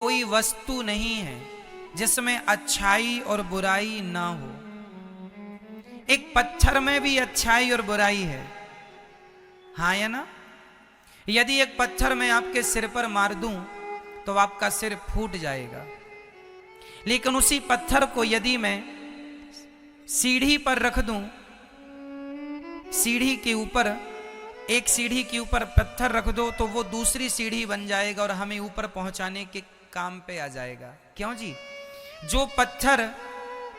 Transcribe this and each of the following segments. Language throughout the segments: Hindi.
कोई वस्तु नहीं है जिसमें अच्छाई और बुराई ना हो। एक पत्थर में भी अच्छाई और बुराई है, हाँ या ना? यदि एक पत्थर मैं आपके सिर पर मार दूं तो आपका सिर फूट जाएगा, लेकिन उसी पत्थर को यदि मैं सीढ़ी पर रख दूं, सीढ़ी के ऊपर, एक सीढ़ी के ऊपर पत्थर रख दो तो वो दूसरी सीढ़ी बन जाएगा और हमें ऊपर पहुंचाने के काम पे आ जाएगा। क्यों जी? जो पत्थर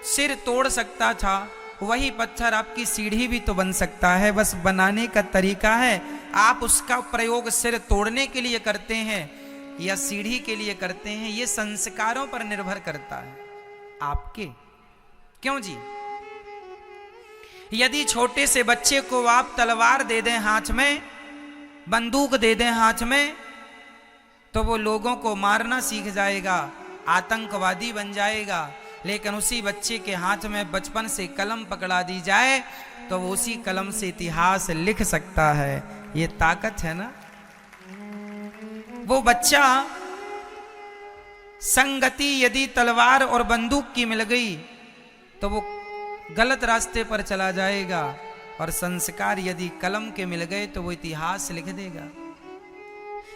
सिर तोड़ सकता था वही पत्थर आपकी सीढ़ी भी तो बन सकता है, बस बनाने का तरीका है। आप उसका प्रयोग सिर तोड़ने के लिए करते हैं या सीढ़ी के लिए करते हैं, ये संस्कारों पर निर्भर करता है आपके। क्यों जी? यदि छोटे से बच्चे को आप तलवार दे दें हाथ में, बंदूक दे दें हाथ में, तो वो लोगों को मारना सीख जाएगा, आतंकवादी बन जाएगा। लेकिन उसी बच्चे के हाथ में बचपन से कलम पकड़ा दी जाए तो वो उसी कलम से इतिहास लिख सकता है। ये ताकत है ना? वो बच्चा संगति यदि तलवार और बंदूक की मिल गई तो वो गलत रास्ते पर चला जाएगा, और संस्कार यदि कलम के मिल गए तो वो इतिहास लिख देगा।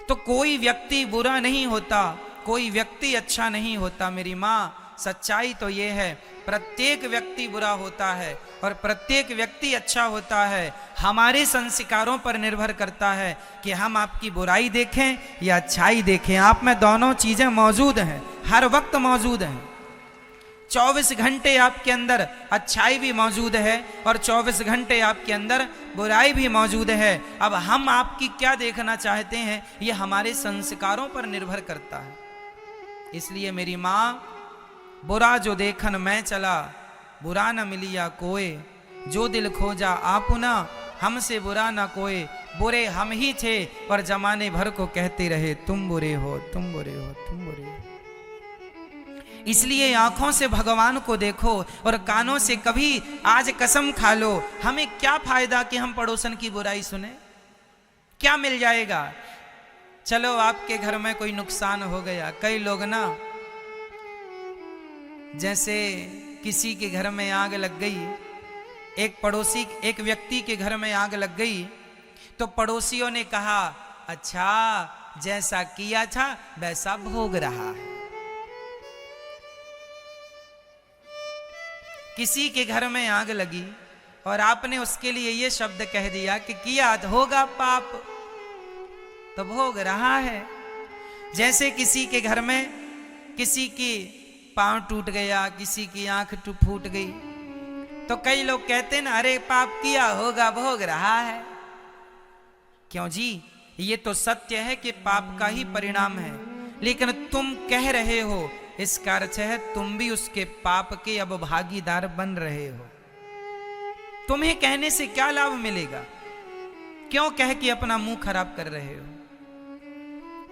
तो कोई व्यक्ति बुरा नहीं होता, कोई व्यक्ति अच्छा नहीं होता मेरी माँ। सच्चाई तो ये है, प्रत्येक व्यक्ति बुरा होता है और प्रत्येक व्यक्ति अच्छा होता है। हमारे संस्कारों पर निर्भर करता है कि हम आपकी बुराई देखें या अच्छाई देखें। आप में दोनों चीजें मौजूद हैं, हर वक्त मौजूद हैं। 24 घंटे आपके अंदर अच्छाई भी मौजूद है और 24 घंटे आपके अंदर बुराई भी मौजूद है। अब हम आपकी क्या देखना चाहते हैं ये हमारे संस्कारों पर निर्भर करता है। इसलिए मेरी माँ, बुरा जो देखन मैं चला, बुरा न मिलिया कोई, जो दिल खोजा आपुना, हमसे बुरा न कोई, बुरे हम ही थे और जमाने भर को कहते रहे तुम बुरे हो, तुम बुरे हो, तुम बुरे हो। इसलिए आंखों से भगवान को देखो और कानों से कभी आज कसम खा लो। हमें क्या फायदा कि हम पड़ोसन की बुराई सुने? क्या मिल जाएगा? चलो आपके घर में कोई नुकसान हो गया, कई लोग ना, जैसे किसी के घर में आग लग गई, एक पड़ोसी, एक व्यक्ति के घर में आग लग गई तो पड़ोसियों ने कहा अच्छा, जैसा किया था वैसा भोग रहा है। किसी के घर में आग लगी और आपने उसके लिए ये शब्द कह दिया कि किया तो होगा पाप, तो भोग रहा है। जैसे किसी के घर में किसी की पांव टूट गया, किसी की आंख फूट गई, तो कई लोग कहते हैं ना, अरे पाप किया होगा, भोग रहा है। क्यों जी? ये तो सत्य है कि पाप का ही परिणाम है, लेकिन तुम कह रहे हो, इसका अर्थ है तुम भी उसके पाप के अब भागीदार बन रहे हो। तुम्हें कहने से क्या लाभ मिलेगा? क्यों कह के अपना मुंह खराब कर रहे हो?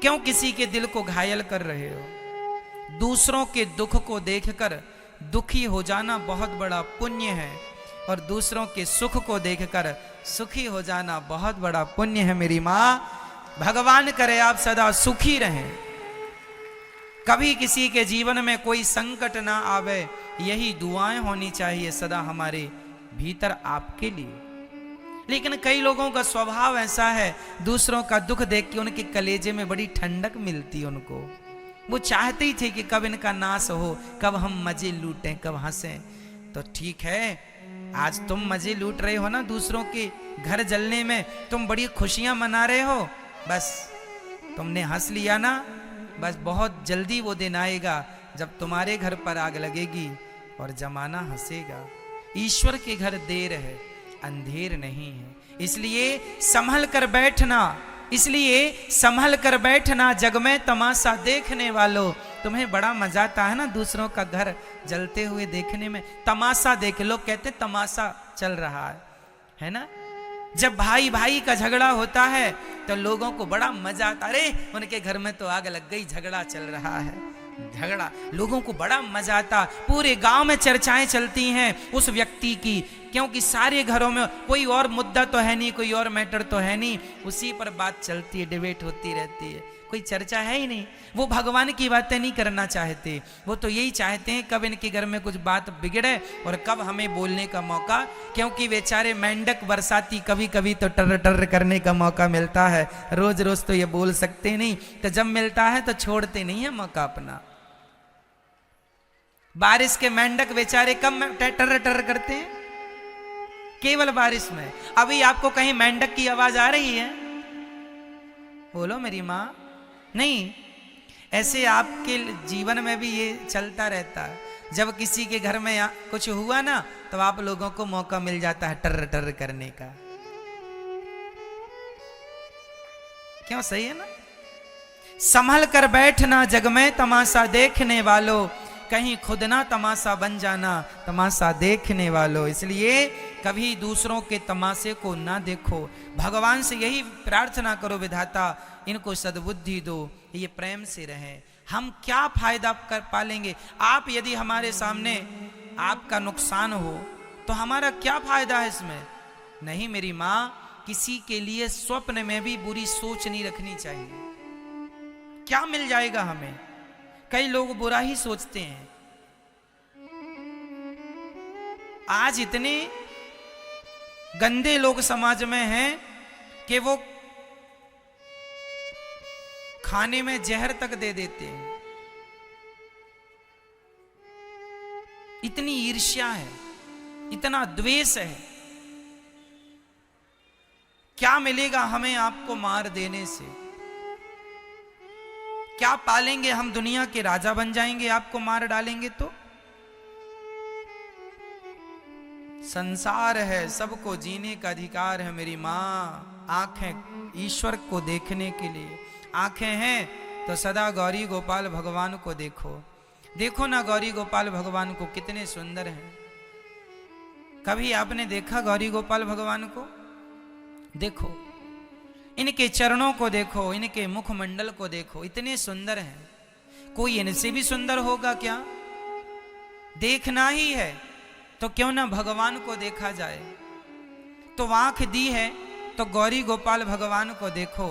क्यों किसी के दिल को घायल कर रहे हो? दूसरों के दुख को देखकर दुखी हो जाना बहुत बड़ा पुण्य है और दूसरों के सुख को देखकर सुखी हो जाना बहुत बड़ा पुण्य है मेरी माँ। भगवान करे आप सदा सुखी रहें, कभी किसी के जीवन में कोई संकट ना आवे, यही दुआएं होनी चाहिए सदा हमारे भीतर आपके लिए। लेकिन कई लोगों का स्वभाव ऐसा है, दूसरों का दुख देख के उनके कलेजे में बड़ी ठंडक मिलती है उनको। वो चाहते ही थे कि कब इनका नाश हो, कब हम मजे लूटें, कब हंसें। तो ठीक है, आज तुम मजे लूट रहे हो ना, दूसरों के घर जलने में तुम बड़ी खुशियां मना रहे हो, बस तुमने हंस लिया ना, बस बहुत जल्दी वो दिन आएगा जब तुम्हारे घर पर आग लगेगी और जमाना हंसेगा। ईश्वर के घर देर है, अंधेर नहीं है। इसलिए संभल कर बैठना, इसलिए संभल कर बैठना, जग में तमाशा देखने वालों। तुम्हें बड़ा मजा आता है ना दूसरों का घर जलते हुए देखने में, तमाशा देख। लोग कहते तमाशा चल रहा है ना? जब भाई भाई का झगड़ा होता है तो लोगों को बड़ा मजा आता, अरे उनके घर में तो आग लग गई, झगड़ा चल रहा है, झगड़ा। लोगों को बड़ा मजा आता, पूरे गांव में चर्चाएं चलती हैं उस व्यक्ति की, क्योंकि सारे घरों में कोई और मुद्दा तो है नहीं, कोई और मैटर तो है नहीं, उसी पर बात चलती है, डिबेट होती रहती है। कोई चर्चा है ही नहीं। वो भगवान की बातें नहीं करना चाहते, वो तो यही चाहते हैं कब इनके घर में कुछ बात बिगड़े और कब हमें बोलने का मौका, क्योंकि बेचारे मेंढक बरसाती कभी कभी तो टर टर करने का मौका मिलता है, रोज रोज तो ये बोल सकते नहीं, तो जब मिलता है तो छोड़ते नहीं है मौका अपना। बारिश के मेंढक बेचारे कब टर टर करते हैं? केवल बारिश में। अभी आपको कहीं मेंढक की आवाज आ रही है? बोलो मेरी माँ, नहीं। ऐसे आपके जीवन में भी ये चलता रहता है, जब किसी के घर में कुछ हुआ ना तो आप लोगों को मौका मिल जाता है टर टर करने का। क्यों? सही है ना? संभल कर बैठना जग में तमाशा देखने वालों, कहीं खुद ना तमाशा बन जाना तमाशा देखने वालों। इसलिए कभी दूसरों के तमाशे को ना देखो, भगवान से यही प्रार्थना करो, विधाता इनको सद्बुद्धि दो, ये प्रेम से रहे। हम क्या फायदा कर पालेंगे? आप यदि हमारे सामने आपका नुकसान हो तो हमारा क्या फायदा है इसमें? नहीं मेरी माँ, किसी के लिए स्वप्न में भी बुरी सोच नहीं रखनी चाहिए। क्या मिल जाएगा हमें? कई लोग बुरा ही सोचते हैं। आज इतने गंदे लोग समाज में हैं कि वो खाने में जहर तक दे देते हैं। इतनी ईर्ष्या है, इतना द्वेष है। क्या मिलेगा हमें आपको मार देने से? क्या पालेंगे हम? दुनिया के राजा बन जाएंगे आपको मार डालेंगे तो? संसार है, सबको जीने का अधिकार है मेरी माँ। आंखें ईश्वर को देखने के लिए, आंखें हैं तो सदा गौरी गोपाल भगवान को देखो। देखो ना गौरी गोपाल भगवान को कितने सुंदर हैं। कभी आपने देखा गौरी गोपाल भगवान को? देखो, इनके चरणों को देखो, इनके मुखमंडल को देखो, इतने सुंदर हैं। कोई इनसे भी सुंदर होगा क्या? देखना ही है तो क्यों ना भगवान को देखा जाए। तो आंख दी है तो गौरी गोपाल भगवान को देखो,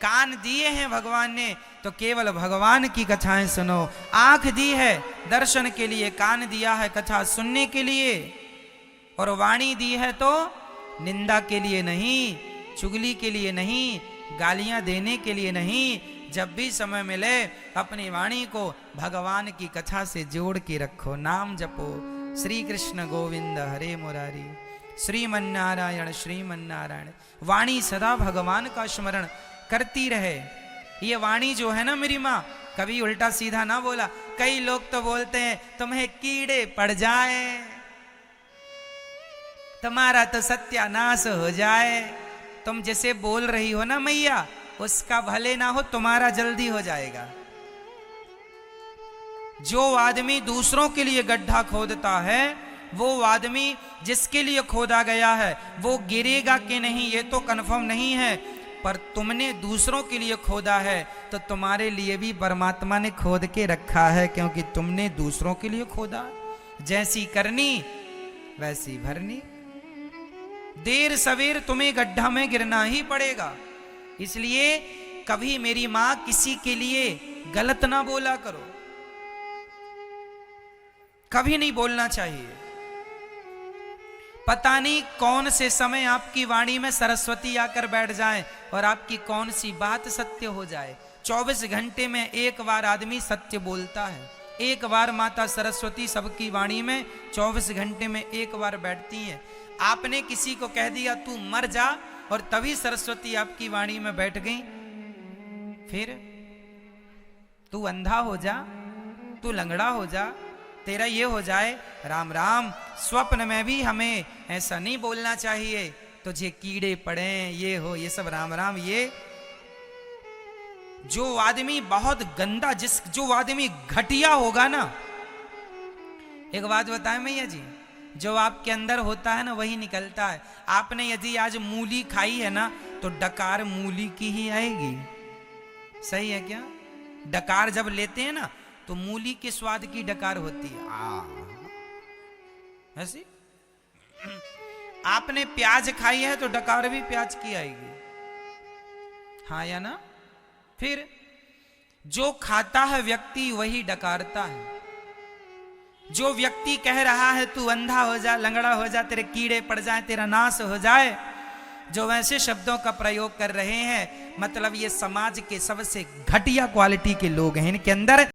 कान दिए हैं भगवान ने तो केवल भगवान की कथाएं सुनो। आंख दी है दर्शन के लिए, कान दिया है कथा सुनने के लिए, और वाणी दी है तो निंदा के लिए नहीं, चुगली के लिए नहीं, गालियां देने के लिए नहीं। जब भी समय मिले अपनी वाणी को भगवान की कथा से जोड़ के रखो। नाम जपो, श्री कृष्ण गोविंद हरे मुरारी, श्रीमन्नारायण श्रीमन्नारायण। वाणी सदा भगवान का स्मरण करती रहे। ये वाणी जो है ना मेरी माँ, कभी उल्टा सीधा ना बोला। कई लोग तो बोलते हैं तुम्हें कीड़े पड़ जाए, तुम्हारा तो सत्यानाश हो जाए। तुम जैसे बोल रही हो ना मैया, उसका भले ना हो तुम्हारा जल्दी हो जाएगा। जो आदमी दूसरों के लिए गड्ढा खोदता है, वो आदमी जिसके लिए खोदा गया है वो गिरेगा कि नहीं ये तो कंफर्म नहीं है, पर तुमने दूसरों के लिए खोदा है तो तुम्हारे लिए भी परमात्मा ने खोद के रखा है, क्योंकि तुमने दूसरों के लिए खोदा। जैसी करनी वैसी भरनी, देर सवेर तुम्हें गड्ढा में गिरना ही पड़ेगा। इसलिए कभी मेरी मां किसी के लिए गलत ना बोला करो, कभी नहीं बोलना चाहिए। पता नहीं कौन से समय आपकी वाणी में सरस्वती आकर बैठ जाए और आपकी कौन सी बात सत्य हो जाए। 24 घंटे में एक बार आदमी सत्य बोलता है, एक बार माता सरस्वती सबकी वाणी में 24 घंटे में एक बार बैठती हैं। आपने किसी को कह दिया तू मर जा, और तभी सरस्वती आपकी वाणी में बैठ गई। फिर तू अंधा हो जा, तू लंगड़ा हो जा, तेरा ये हो जाए। राम राम। स्वप्न में भी हमें ऐसा नहीं बोलना चाहिए, तुझे कीड़े पड़े, ये हो, ये सब राम राम। ये जो आदमी बहुत गंदा, जो आदमी घटिया होगा ना, एक बात बताएं मैया जी, जो आपके अंदर होता है ना वही निकलता है। आपने यदि आज मूली खाई है ना तो डकार मूली की ही आएगी। सही है क्या? डकार जब लेते हैं ना तो मूली के स्वाद की डकार होती है। ऐसी आपने प्याज खाई है तो डकार भी प्याज की आएगी। हाँ या ना? फिर जो खाता है व्यक्ति वही डकारता है। जो व्यक्ति कह रहा है तू अंधा हो जा, लंगड़ा हो जा, तेरे कीड़े पड़ जाए, तेरा नाश हो जाए, जो वैसे शब्दों का प्रयोग कर रहे हैं, मतलब ये समाज के सबसे घटिया क्वालिटी के लोग हैं। इनके अंदर